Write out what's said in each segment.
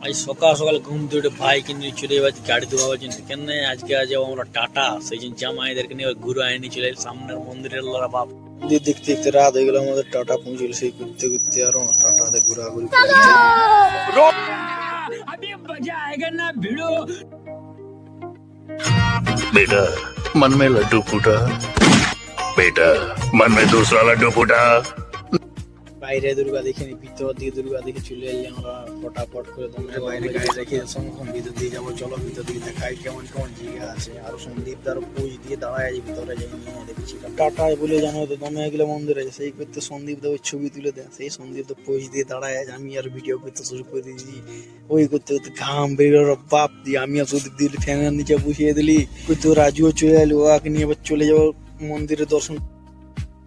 আজ সকাল সকাল ঘুম থেকে উঠে ভাইকে নিয়ে চলে যাচ্ছি গাড়ি ধোয়াবার জন্য। কেন আজকে যাবো আমরা টাটা, সেই জন্য জামাইদেরকে নিয়ে ঘুরে আইনি চলে সামনের মন্দিরের লড়া বাপ। মন্দির দেখতে দেখতে রাত হয়ে গেল আমাদের, টাটা পৌঁছল। সেই ঘুরতে ঘুরতে আরো টাটাতে ঘোরাঘুরি बेटा मन में लड्डू फूटा, बेटा मन में दूसरा लड्डू फूटा। বাইরে দুর্গা দেখিনি, ভিতর দিকে দুর্গা দেখে চলে এলি আমরা ফটাফট করে। তোমরা বাইরে গাড়ি রেখে সংরক্ষণ ভিতর দিয়ে যাবো। চলো ভিতর দিকে দেখাই কেমন কেমন জায়গা আছে। আর সন্দীপ তার পুজ দিয়ে দাঁড়ায় আছে ভিতরে যাই নিয়ে দেখছি টাটায় বলে জানো তো দমে গেলে মন্দির আছে। সেই করতে সন্দীপ দা ওই ছবি তুলে দেয়। সেই সন্দীপ তো পুজ দিয়ে দাঁড়ায় আছে, আমি আর ভিডিও করতে শুরু করে দিয়েছি। ওই করতে করতে ঘাম বেরোলো বাপ দিয়ে। আমি আর সুদীপ দিল ফ্যানের নিচে বসিয়ে দিলি। তো রাজুও চলে এলো, ওকে নিয়ে আবার চলে যাবো মন্দিরে দর্শন।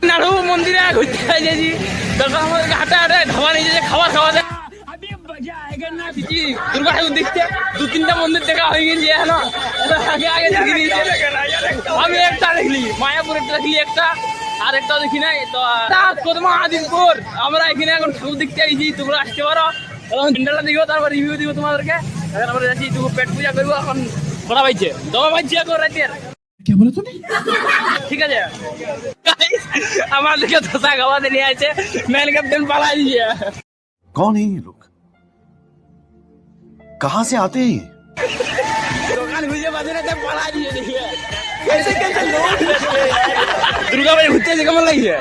নাড়ু মন্দিরে ঘুরতে যাচ্ছি, তখন আমাদেরকে হাঁটা হাঁটা ধাবা নিয়ে যে খাবার খাওয়া যায়। দুর্গা ঠাকুর দেখতে 2-3টা মন্দির দেখা হয়ে গেছে এখন। আগে আগে দেখি নিয়েছে, আমি একটা দেখলি মায়াপুর একটা দেখলি, একটা আর একটা দেখি নাই। তো প্রথম আদিমপুর আমরা এখানে এখন ঠাকুর দেখতে আইছি, তোমরা আসতে পারো। এখন তিনটা দিবো, তারপর রিভিউ দিব তোমাদেরকে। এখন আমরা যাচ্ছি একটু পেট পূজা করবো। এখন করা পাইছে দমা পাইছে এখন রাতের। क्या बोला तूने? ঠিক আছে আমাদেরকে ধোসা খাওয়াতে নিয়ে আছে, মেন ক্যাপ্টেন পালা দিয়ে। कौन है ये लोग, कहाँ से आते हैं? দোকান খুঁজে পাচ্ছে না, পালা দিয়ে দেখিয়ে দুর্গা ভাই ঘুরতে এসে কেমন লাগছে?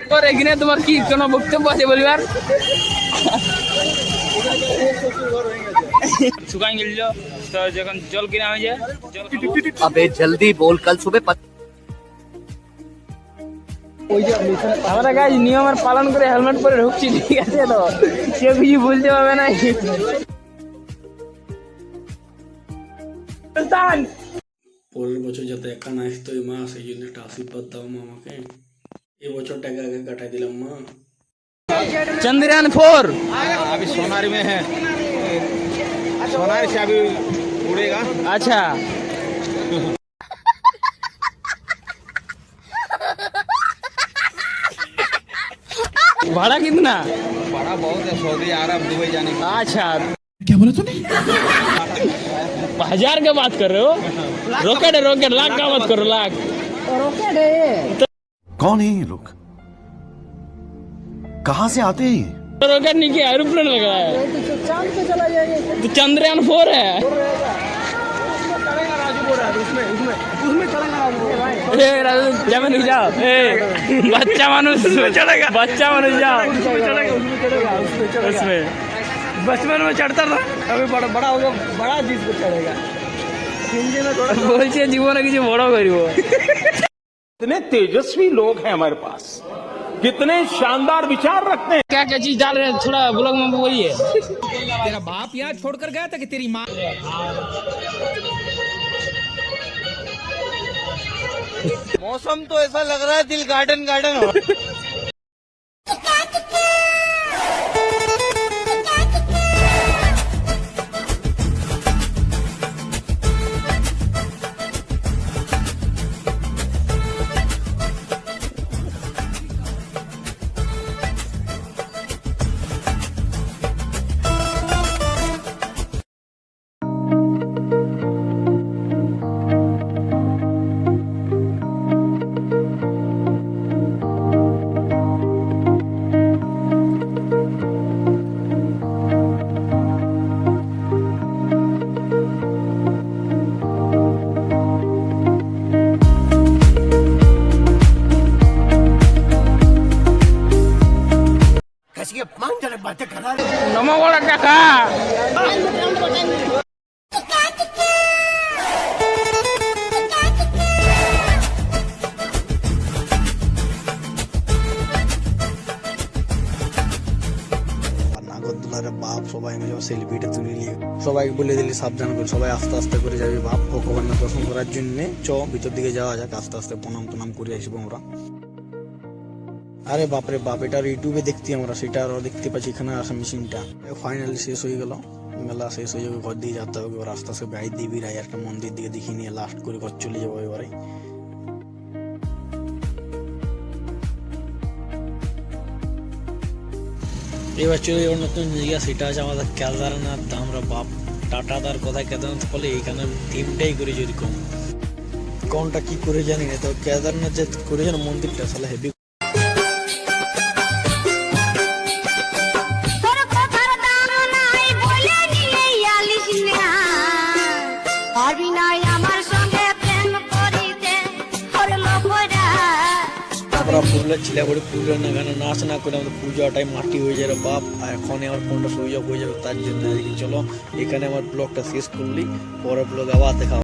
তোর এখানে তোমার কি কোনো বক্তব্য আছে বলিবার? শুকাই গেল তো যখন জল কিনা হয়ে যায়। अबे जल्दी बोल, कल सुबह আমরা গাছ নিয়মের পালন করে হেলমেট পরে ঢুকছি, ঠিক আছে? তো কেউ কিছু বলতে পারবে না। পরের বছর যাতে একা না আসতো মা, সেই জন্য একটা আশীর্বাদ দাও মা আমাকে। এই বছরটাকে আগে কাটাই দিলাম মা। चंद्रयान 4 अभी सोनारी में है, सोनारी से अभी उड़ेगा। अच्छा भाड़ा कितना? बड़ा बहुत है, सऊदी अरब दुबई जाने का। अच्छा क्या बोला तूने? 1000 का बात कर रहे हो? रॉकेट है, रॉकेट, लाख का मत करो, लाख। कौन है ये लोग, कहाँ से आते हैं? तो रॉकेट नहीं किया, एरोप्लेन लग रहा है। चांद पे चला जाएगा तो चंद्रयान 4 है। जाओ बच्चा मानुष चढ़ेगा, बच्चा मानुष जाओ उसमें। बचपन में चढ़ता था, अभी बड़ा होगा, बड़ा चीज पे चढ़ेगा। बोलছে জীবনে কিছু বড় করব। कितने तेजस्वी लोग हैं हमारे पास, कितने शानदार विचार रखते हैं। क्या क्या चीज डाल रहे हैं, थोड़ा ब्लॉग में बोलिए। तेरा बाप यहाँ छोड़कर गया था कि तेरी माँ? मौसम तो ऐसा लग रहा है दिल गार्डन गार्डन हो। নমো বড় টাকা নাগরদোলার বাপ সবাই মিলে সেলফিটা তুলে নিয়ে সবাইকে বলে দিলি সাবধান করে, সবাই আস্তে আস্তে করে যাবে বাপ ভগবানের দর্শন করার জন্য। ভিতর দিকে যাওয়া যাক, আস্তে আস্তে প্রণাম টনাম করে আসবো আমরা। আরে বাপরে বাপ, এটা ইউটিউবে দেখতে আমরা, সেটা আরো দেখতে পাচ্ছি এখানে আসা মেশিনটা। ফাইনালি শেষ হয়ে গেল, মেলা শেষ হয়ে যাবে, ঘর দিয়ে যেতে হবে। রাস্তা আস্তে বাইর দিয়ে বিরাই একটা মন্দির দিকে দেখিয়ে নিয়ে লাস্ট করে ঘর চলে যাবো এবারে। এবার চলে যাবো নতুন জায়গা, সেটা আছে আমাদের কেদারনাথ। আমরা বাপ টাটাদার কথা কেদারনাথ বলে, এইখানে থিমটাই করেছে এরকম। কোনটা কি করে জানি না, তো কেদারনাথ যে করেছে না মন্দিরটা সালা হেভি। আমরা পুরুলিয়া চিলাবড়ি পুরুলিয়া না গানে নাচ না করে আমাদের পুজোটাই মাটি হয়ে যাবে বাপ। আর এখন আমার ফোনটা সুইচ অফ হয়ে যাবে, তার জন্য আর কি। চলো এখানে আমার ব্লগটা শেষ করলি, পরের ব্লগ আবার দেখা হবে।